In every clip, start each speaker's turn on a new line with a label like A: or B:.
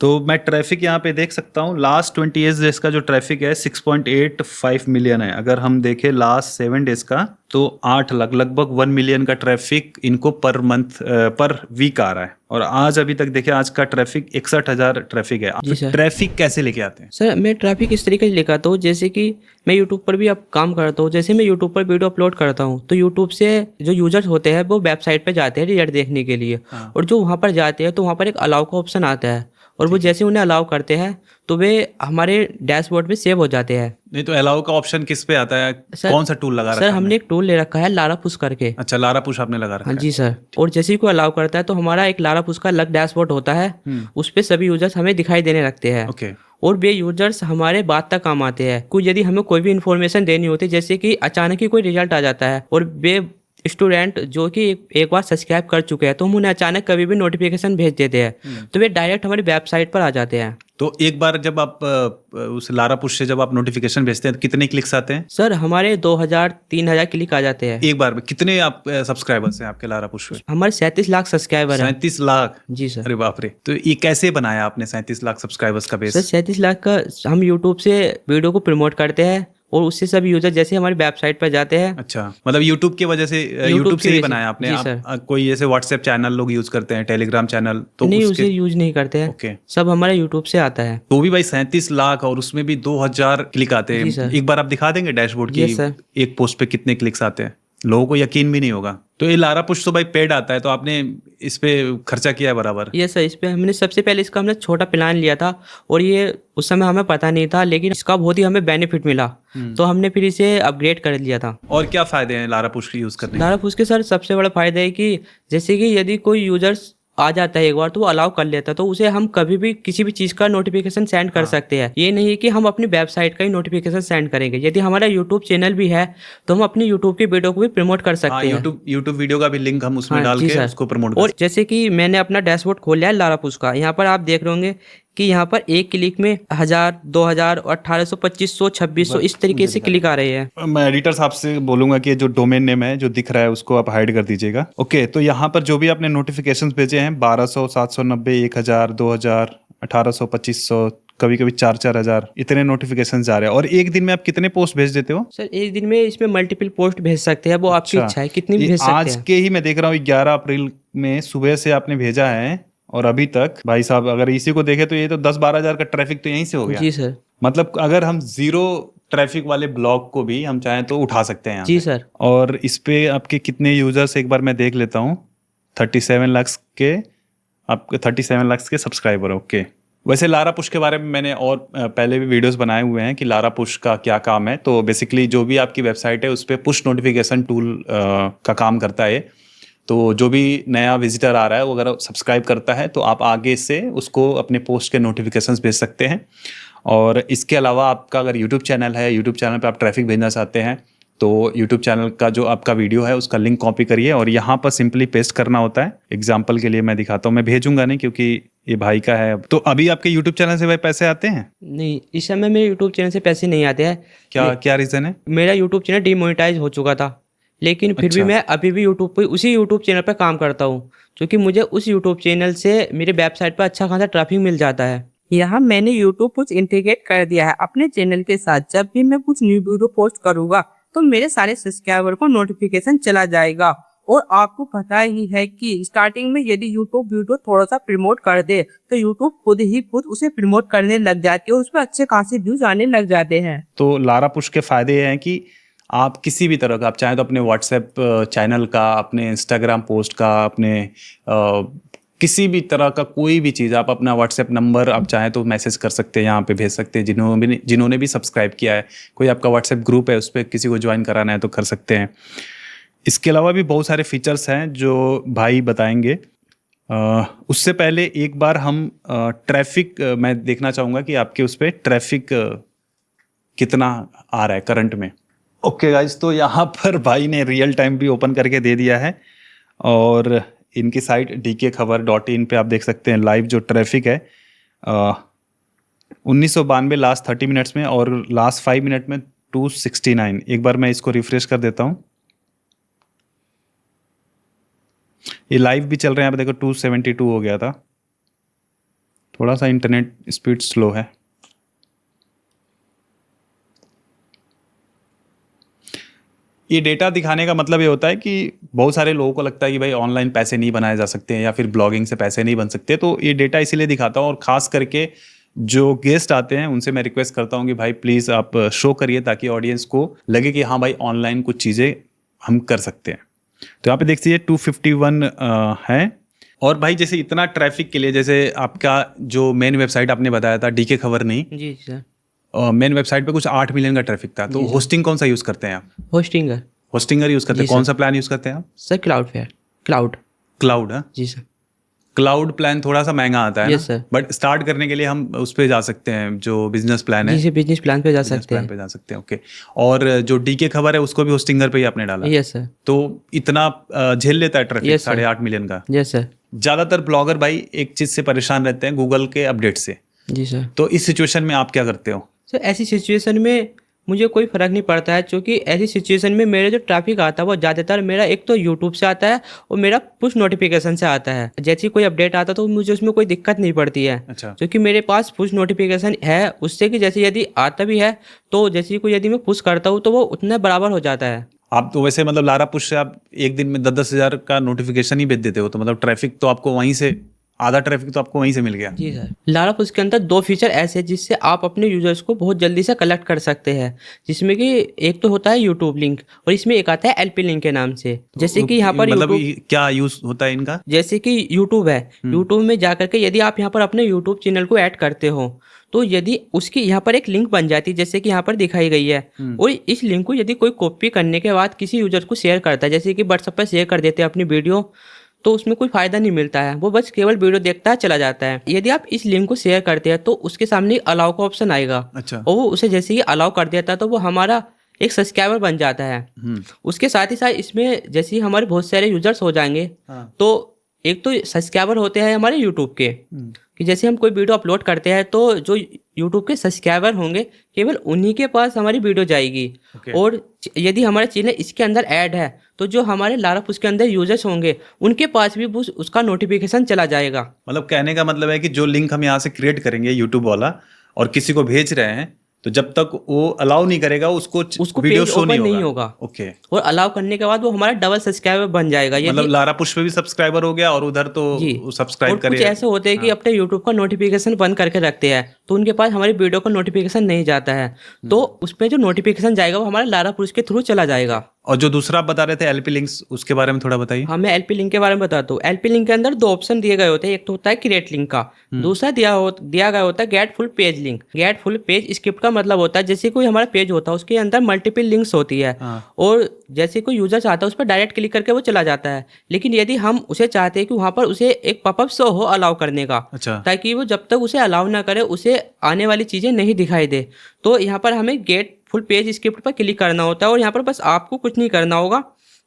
A: तो मैं ट्रैफिक यहाँ पे देख सकता हूँ, लास्ट 28 डेज का जो ट्रैफिक है 6.85 मिलियन है। अगर हम देखें लास्ट 7 डेज का तो 8 लाख, लगभग 1 मिलियन का ट्रैफिक इनको पर मंथ पर वीक आ रहा है। और आज अभी तक देखें, आज का ट्रैफिक 61,000 ट्रैफिक है।
B: जी सर।
A: ट्रैफिक कैसे लेके आते हैं?
B: सर मैं ट्रैफिक इस तरीके से लेकर आता हूँ, जैसे कि मैं यूट्यूब पर भी अब काम करता हूँ। जैसे मैं यूट्यूब पर वीडियो अपलोड करता हूँ तो यूट्यूब से जो यूजर्स होते हैं वो वेबसाइट पर जाते हैं रिजल्ट देखने के लिए।
A: हाँ।
B: और जो वहाँ पर जाते हैं तो वहाँ पर एक अलाउ का ऑप्शन आता है, और वो जैसे उन्हें अलाउ करते हैं तो वे हमारे डैशबोर्ड में सेव हो जाते हैं।
A: नहीं तो अलाउ का ऑप्शन किस पे आता है?
B: सर,
A: कौन सा टूल लगा रखा
B: सर
A: है
B: हमने एक टूल ले रखा है लारा पुश करके।
A: अच्छा, लारा पुश आपने लगा रखा
B: हाँ
A: है।
B: जी सर। और जैसे ही कोई अलाउ करता है तो हमारा एक लारा पुश का अलग डैशबोर्ड होता है, उस पर सभी यूजर्स हमें दिखाई देने लगते हैं।
A: ओके।
B: और वे यूजर्स हमारे बात तक काम आते हैं। कोई यदि हमें कोई भी इन्फॉर्मेशन देनी होती है, जैसे कि अचानक ही कोई रिजल्ट आ जाता है और वे स्टूडेंट जो कि एक बार सब्सक्राइब कर चुके हैं तो हम उन्हें अचानक कभी भी नोटिफिकेशन भेज देते हैं तो वे डायरेक्ट हमारी वेबसाइट पर आ जाते हैं।
A: तो एक बार जब आप उस लारा पुश से जब आप नोटिफिकेशन भेजते हैं तो कितने क्लिक्स आते हैं?
B: सर हमारे 2000-3000 क्लिक आ जाते हैं
A: एक बार में कितने आप सब्सक्राइबर्स हैं आपके लारा पुश पे?
B: हमारे 37 लाख सब्सक्राइबर हैं।
A: 37 लाख?
B: जी सर।
A: अरे बाप रे! तो ये कैसे बनाया आपने 37 लाख सब्सक्राइबर्स का
B: सर
A: बेस?
B: 37 लाख का हम यूट्यूब से वीडियो को प्रमोट करते हैं और उससे सब यूजर जैसे हमारी वेबसाइट पर जाते हैं।
A: अच्छा, मतलब यूट्यूब की वजह से, यूट्यूब से
B: की
A: ही
B: वजह से।
A: बनाया आपने?
B: जी
A: आप
B: सर।
A: कोई जैसे व्हाट्सएप चैनल लोग यूज करते हैं, टेलीग्राम चैनल, तो
B: नहीं,
A: उसके
B: उसे यूज नहीं करते हैं।
A: ओके।
B: सब हमारे यूट्यूब से आता है।
A: तो भी भाई 37 लाख और उसमें भी 2000 क्लिक आते
B: जी
A: हैं।
B: सर।
A: एक बार आप दिखा देंगे डैशबोर्ड की
B: यस सर।
A: एक पोस्ट पे कितने क्लिक्स आते हैं? लोगों को यकीन भी नहीं होगा। तो ये लारा पुश तो भाई पेड आता है, तो आपने इस पे खर्चा किया है बराबर?
B: ये सर, इस पे हमने सबसे पहले इसका हमने छोटा प्लान लिया था और ये उस समय हमें पता नहीं था, लेकिन इसका बहुत ही हमें बेनिफिट मिला तो हमने फिर इसे अपग्रेड कर लिया था।
A: और क्या फायदे हैं लारा पुश यूज करने के?
B: लारा पुश के सर सबसे बड़ा फायदा है कि जैसे कि यदि कोई यूजर्स आ जाता है एक बार तो वो अलाउ कर लेता है तो उसे हम कभी भी किसी भी चीज़ का नोटिफिकेशन सेंड कर सकते हैं। ये नहीं है कि हम अपनी वेबसाइट का ही नोटिफिकेशन सेंड करेंगे। यदि हमारा यूट्यूब चैनल भी है तो हम अपनी यूट्यूब की वीडियो को भी प्रमोट कर सकते हैं।
A: यूट्यूब वीडियो का भी लिंक हम उसमें
B: हाँ
A: डाल
B: जी
A: के
B: सर।
A: उसको प्रमोट
B: और जैसे कि मैंने अपना डैशबोर्ड खोल लिया है लारा पुश का, यहाँ पर आप देख रहे होंगे कि यहाँ पर एक क्लिक में 1000, 2000, 1800, 2500, 2600 इस तरीके से क्लिक आ रहे हैं।
A: मैं एडिटर साहब से बोलूंगा कि जो डोमेन नेम है जो दिख रहा है उसको आप हाइड कर दीजिएगा। ओके, तो यहाँ पर जो भी आपने नोटिफिकेशंस भेजे हैं 1200, 790, 1000, 2000, 1800, 2500, कभी कभी 4-4 हजार, इतने नोटिफिकेशन जा रहे हैं। और एक दिन में आप कितने पोस्ट भेज देते हो?
B: सर एक दिन में इसमें मल्टीपल पोस्ट भेज सकते हैं, वो आपकी इच्छा है, कितनी भी
A: ये
B: भेज सकते
A: आज
B: हैं।
A: के ही मैं देख रहा हूँ 11 अप्रैल में सुबह से आपने भेजा है और अभी तक भाई साहब अगर इसी को देखे तो ये तो 10-12 हजार का ट्रैफिक तो यहीं से हो गया।
B: जी सर।
A: मतलब अगर हम जीरो ट्रैफिक वाले ब्लॉग को भी हम चाहें तो उठा सकते हैं यहाँ
B: जी
A: से।
B: सर।
A: और इस पे आपके कितने यूजर्स एक बार मैं देख लेता हूँ। 37 लाख के आपके 37 लाख के सब्सक्राइबर। ओके, वैसे लारा पुश के बारे में मैंने और पहले भी वीडियोस बनाए हुए हैं कि लारा पुश का क्या काम है। तो बेसिकली जो भी आपकी वेबसाइट है उस पर पुश नोटिफिकेशन टूल का काम करता है। तो जो भी नया विजिटर आ रहा है वो अगर सब्सक्राइब करता है तो आप आगे से उसको अपने पोस्ट के नोटिफिकेशंस भेज सकते हैं। और इसके अलावा आपका अगर यूट्यूब चैनल है, यूट्यूब चैनल पे आप ट्रैफिक भेजना चाहते हैं तो यूट्यूब चैनल का जो आपका वीडियो है उसका लिंक कॉपी करिए और यहाँ पर सिंपली पेस्ट करना होता है। एग्जाम्पल के लिए मैं दिखाता हूँ, मैं भेजूंगा नहीं क्योंकि ये भाई का है। तो अभी आपके यूट्यूब चैनल से भाई पैसे आते हैं?
B: नहीं, इस समय मेरे यूट्यूब चैनल से पैसे नहीं आते हैं।
A: क्या रीज़न है?
B: मेरा यूट्यूब चैनल डिमोनेटाइज हो चुका था, लेकिन फिर भी
A: अच्छा।
B: मैं अभी भी यूट्यूब पे उसी यूट्यूब चैनल पर काम करता हूँ, क्योंकि मुझे उस यूट्यूब चैनल से मेरे वेबसाइट पर अच्छा खासा ट्रैफिक मिल जाता है।
C: यहाँ मैंने यूट्यूब कुछ इंटीग्रेट कर दिया है अपने चैनल के साथ। जब भी मैं कुछ न्यू वीडियो पोस्ट करूंगा तो मेरे सारे सब्सक्राइबर को नोटिफिकेशन चला जाएगा। और आपको पता ही है कि स्टार्टिंग में यदि यूट्यूब वीडियो थोड़ा सा प्रमोट कर दे तो यूट्यूब खुद उसे प्रमोट करने लग जाती है, उस पर अच्छे खासे व्यूज आने लग जाते हैं।
A: तो लारा पुश के फायदे ये हैं कि आप किसी भी तरह का, आप चाहें तो अपने व्हाट्सएप चैनल का, अपने इंस्टाग्राम पोस्ट का, अपने किसी भी तरह का कोई भी चीज़, आप अपना व्हाट्सएप नंबर आप चाहें तो मैसेज कर सकते हैं, यहाँ पे भेज सकते हैं। जिन्होंने भी सब्सक्राइब किया है, कोई आपका व्हाट्सएप ग्रुप है उस पर किसी को ज्वाइन कराना है तो कर सकते हैं। इसके अलावा भी बहुत सारे फीचर्स हैं जो भाई बताएंगे। उससे पहले एक बार हम ट्रैफिक मैं देखना चाहूँगा कि आपके उस पर ट्रैफिक कितना आ रहा है करंट में। ओके गाइज, तो यहाँ पर भाई ने रियल टाइम भी ओपन करके दे दिया है और इनकी साइट dkhabar.in पे आप देख सकते हैं लाइव जो ट्रैफिक है 1992 लास्ट 30 मिनट्स में और लास्ट 5 मिनट में 269। एक बार मैं इसको रिफ्रेश कर देता हूँ। ये लाइव भी चल रहे हैं, आप देखो 272 हो गया था, थोड़ा सा इंटरनेट स्पीड स्लो है। ये डेटा दिखाने का मतलब ये होता है कि बहुत सारे लोगों को लगता है कि भाई ऑनलाइन पैसे नहीं बनाए जा सकते हैं या फिर ब्लॉगिंग से पैसे नहीं बन सकते, तो ये डेटा इसीलिए दिखाता हूँ। और ख़ास करके जो गेस्ट आते हैं उनसे मैं रिक्वेस्ट करता हूँ कि भाई प्लीज़ आप शो करिए ताकि ऑडियंस को लगे कि हाँ भाई ऑनलाइन कुछ चीज़ें हम कर सकते हैं। तो यहाँ पे देख लीजिए 251 है। और भाई जैसे इतना ट्रैफिक के लिए, जैसे आपका जो मेन वेबसाइट आपने बताया था DK खबर नहीं,
B: जी सर।
A: मेन वेबसाइट पे कुछ 8 मिलियन का ट्रैफिक था, तो होस्टिंग कौन सा यूज़ करते हैं आप?
B: होस्टिंगर।
A: होस्टिंगर यूज़ करते हैं।
B: जी
A: कौन
B: सर।
A: सा प्लान यूज़ करते हैं आप?
B: सर क्लाउडफेयर। क्लाउड।
A: क्लाउड। हाँ,
B: जी सर।
A: क्लाउड प्लान थोड़ा सा महंगा आता है
B: Yes,
A: ना,
B: sir.
A: बट स्टार्ट करने के लिए हम उस पे जा सकते हैं जो बिजनेस प्लान है।
B: जी सर, बिजनेस प्लान पे जा
A: बिजनेस
B: सकते
A: प्लान
B: हैं।
A: पे जा सकते हैं, ओके। और जो DK खबर है उसको भी होस्टिंगर पे ही आपने डाला,
B: यस सर।
A: तो इतना झेल लेता है ट्रैफिक
B: Yes, sir.
A: 8.5 मिलियन का।
B: Yes sir.
A: ज़्यादातर ब्लॉगर भाई एक चीज़ से परेशान रहते हैं, गूगल के अपडेट से।
B: जी सर।
A: तो इस सिचुएशन में आप क्या करते हो?
B: सर ऐसी सिचुएशन में मुझे कोई फ़र्क नहीं पड़ता है, क्योंकि ऐसी सिचुएशन में मेरे जो ट्रैफिक आता है वो ज़्यादातर मेरा एक तो यूट्यूब से आता है और मेरा पुश नोटिफिकेशन से आता है। जैसे कोई अपडेट आता है तो मुझे उसमें कोई दिक्कत नहीं पड़ती है,
A: अच्छा।
B: क्योंकि मेरे पास पुश नोटिफिकेशन है उससे कि जैसे यदि आता भी है तो जैसे कोई यदि मैं पुश करता हूँ तो वो उतना बराबर हो जाता है।
A: आप तो वैसे मतलब लारा पुश से आप एक दिन में 10-10 हज़ार का नोटिफिकेशन ही भेज देते हो, तो मतलब ट्रैफिक तो आपको वहीं से, आधा ट्रैफिक तो आपको वहीं से मिल गया।
B: जी सर। लारा पुश के अंदर 2 फीचर ऐसे हैं जिससे आप अपने यूजर्स को बहुत जल्दी से कलेक्ट कर सकते हैं, जिसमें कि एक तो होता है यूट्यूब लिंक और इसमें एक आता है LP लिंक के नाम से। जैसे कि यहाँ पर
A: मतलब
B: YouTube,
A: क्या यूज होता है इनका?
B: जैसे कि यूट्यूब है, यूट्यूब में जाकर के यदि आप यहाँ पर अपने यूट्यूब चैनल को ऐड करते हो तो यदि उसकी यहाँ पर एक लिंक बन जाती है जैसे कि यहाँ पर दिखाई गई है, और इस लिंक को यदि कोई कॉपी करने के बाद किसी यूजर को शेयर करता है, जैसे कि व्हाट्सएप पर शेयर कर देते हैं अपनी वीडियो, तो उसमें कोई फ़ायदा नहीं मिलता है, वो बस केवल वीडियो देखता है चला जाता है। यदि आप इस लिंक को शेयर करते हैं तो उसके सामने अलाउ का ऑप्शन आएगा।
A: अच्छा।
B: और वो उसे जैसे ही अलाउ कर देता है तो वो हमारा एक सब्सक्राइबर बन जाता है। उसके साथ ही साथ इसमें जैसे ही हमारे बहुत सारे यूजर्स हो जाएंगे,
A: हाँ।
B: तो एक तो सब्सक्राइबर होते हैं हमारे यूट्यूब के, कि जैसे हम कोई वीडियो अपलोड करते हैं तो जो यूट्यूब के सब्सक्राइबर होंगे केवल उन्हीं के पास हमारी वीडियो जाएगी।
A: Okay.
B: और यदि हमारा चैनल इसके अंदर ऐड है तो जो हमारे लारा पुश के अंदर यूजर्स होंगे उनके पास भी उसका नोटिफिकेशन चला जाएगा।
A: मतलब कहने का मतलब है कि जो लिंक हम यहाँ से क्रिएट करेंगे यूट्यूब वाला और किसी को भेज रहे हैं, तो जब तक वो अलाउ नहीं करेगा उसको वीडियो
B: पेज
A: शो
B: ओपन नहीं होगा।
A: ओके।
B: और अलाउ करने के बाद वो हमारा डबल सब्सक्राइबर बन जाएगा।
A: मतलब लारा पुश पे भी सब्सक्राइबर हो गया और उधर तो सब्सक्राइब
B: और कुछ
A: करे।
B: ऐसे होते हैं कि अपने यूट्यूब का नोटिफिकेशन बंद करके रखते हैं तो उनके पास हमारी वीडियो का नोटिफिकेशन नहीं जाता है, तो उसमें जो नोटिफिकेशन जाएगा वो हमारे लारा पुश के थ्रू चला जाएगा।
A: और जो दूसरा आप बता रहे थे LP लिंक्स, उसके बारे में थोड़ा बताइए।
B: हाँ, मैं LP लिंक के बारे में बताता हूँ। LP लिंक के अंदर 2 ऑप्शन दिए गए होते हैं, एक तो होता है क्रिएट लिंक का, दूसरा दिया गया होता है get full page link. Get full page script का मतलब होता है जैसे कोई हमारा पेज होता है उसके अंदर मल्टीपल लिंक्स होती है, और जैसे कोई यूजर चाहता है उस पर डायरेक्ट क्लिक करके वो चला जाता है। लेकिन यदि हम उसे चाहते हैं कि वहाँ पर उसे एक पॉपअप शो हो अलाउ करने का,
A: अच्छा।
B: ताकि वो जब तक उसे अलाउ ना करे उसे आने वाली चीज़ें नहीं दिखाई दे, तो यहाँ पर हमें गेट फुल पेज स्क्रिप्ट पर क्लिक करना होता है। और यहाँ पर बस आपको कुछ नहीं करना होगा,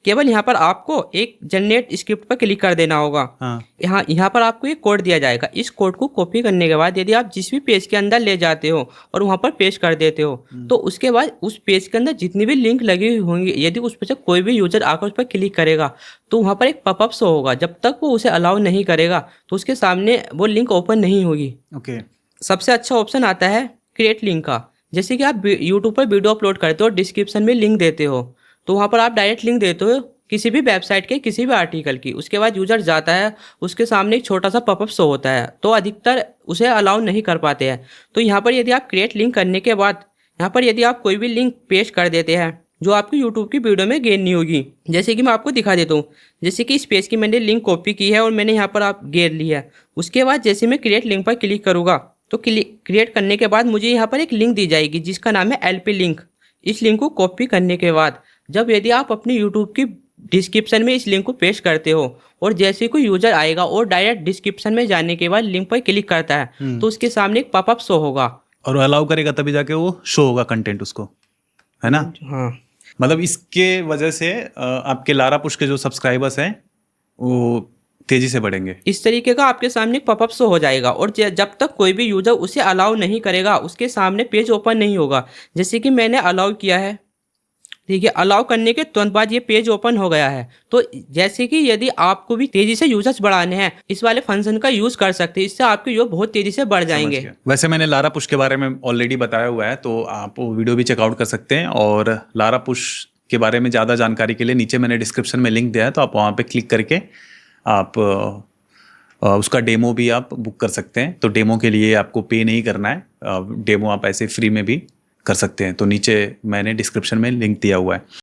B: केवल यहाँ पर आपको एक जनरेट स्क्रिप्ट पर क्लिक कर देना होगा। यहाँ पर आपको एक कोड दिया जाएगा, इस कोड को कॉपी करने के बाद यदि आप जिस भी पेज के अंदर ले जाते हो और वहाँ पर पेस्ट कर देते हो, तो उसके बाद उस पेज के अंदर जितनी भी लिंक लगी हुई होंगी, यदि उस पर से कोई भी यूजर आकर उस पर क्लिक करेगा तो वहाँ पर एक पॉपअप शो होगा। जब तक वो उसे अलाउ नहीं करेगा तो उसके सामने वो लिंक ओपन नहीं होगी।
A: ओके।
B: सबसे अच्छा ऑप्शन आता है क्रिएट लिंक का। जैसे कि आप यूट्यूब पर वीडियो अपलोड करते हो, डिस्क्रिप्शन में लिंक देते हो, तो वहाँ पर आप डायरेक्ट लिंक देते हो किसी भी वेबसाइट के किसी भी आर्टिकल की, उसके बाद यूजर जाता है, उसके सामने एक छोटा सा पॉपअप शो होता है, तो अधिकतर उसे अलाउ नहीं कर पाते हैं। तो यहाँ पर यदि आप क्रिएट लिंक करने के बाद यहाँ पर यदि आप कोई भी लिंक पेस्ट कर देते हैं जो आपकी यूट्यूब की वीडियो में गेन नहीं होगी, जैसे कि मैं आपको दिखा देता हूँ, जैसे कि इस पेज की मैंने लिंक कॉपी की है और मैंने यहाँ पर आप गेन ली है, उसके बाद जैसे मैं क्रिएट लिंक पर क्लिक करूँगा तो क्रिएट करने के बाद मुझे यहाँ पर एक लिंक दी जाएगी जिसका नाम है LP लिंक। इस लिंक को कॉपी करने के बाद जब यदि आप अपनी यूट्यूब की डिस्क्रिप्शन में इस लिंक को पेस्ट करते हो और जैसे कोई यूजर आएगा और डायरेक्ट डिस्क्रिप्शन में जाने के बाद लिंक पर क्लिक करता है तो उसके सामने एक पॉपअप शो होगा
A: और अलाउ करेगा तभी जाके वो शो होगा कंटेंट उसको, है ना?
B: हाँ,
A: मतलब इसके वजह से आपके लारा पुश के जो सब्सक्राइबर्स हैं वो तेजी से बढ़ेंगे।
B: इस तरीके का आपके सामने पॉपअप शो हो जाएगा और जब तक कोई भी यूजर उसे अलाउ नहीं करेगा उसके सामने पेज ओपन नहीं होगा। जैसे कि मैंने अलाउ किया है, ठीक है, अलाउ करने के तुरंत बाद ये पेज ओपन हो गया है। तो जैसे कि यदि आपको भी तेजी से यूजर्स बढ़ाने हैं, इस वाले फंक्शन का यूज कर सकते हैं, इससे आपके यूजर बहुत तेजी से बढ़ जाएंगे।
A: समझ गया। वैसे मैंने लारा पुश के बारे में ऑलरेडी बताया हुआ है, तो आप वो वीडियो भी चेकआउट कर सकते हैं। और लारा पुश के बारे में ज़्यादा जानकारी के लिए नीचे मैंने डिस्क्रिप्शन में लिंक दिया है, तो आप वहाँ पे क्लिक करके आप उसका डेमो भी आप बुक कर सकते हैं। तो डेमो के लिए आपको पे नहीं करना है, डेमो आप ऐसे फ्री में भी कर सकते हैं। तो नीचे मैंने डिस्क्रिप्शन में लिंक दिया हुआ है।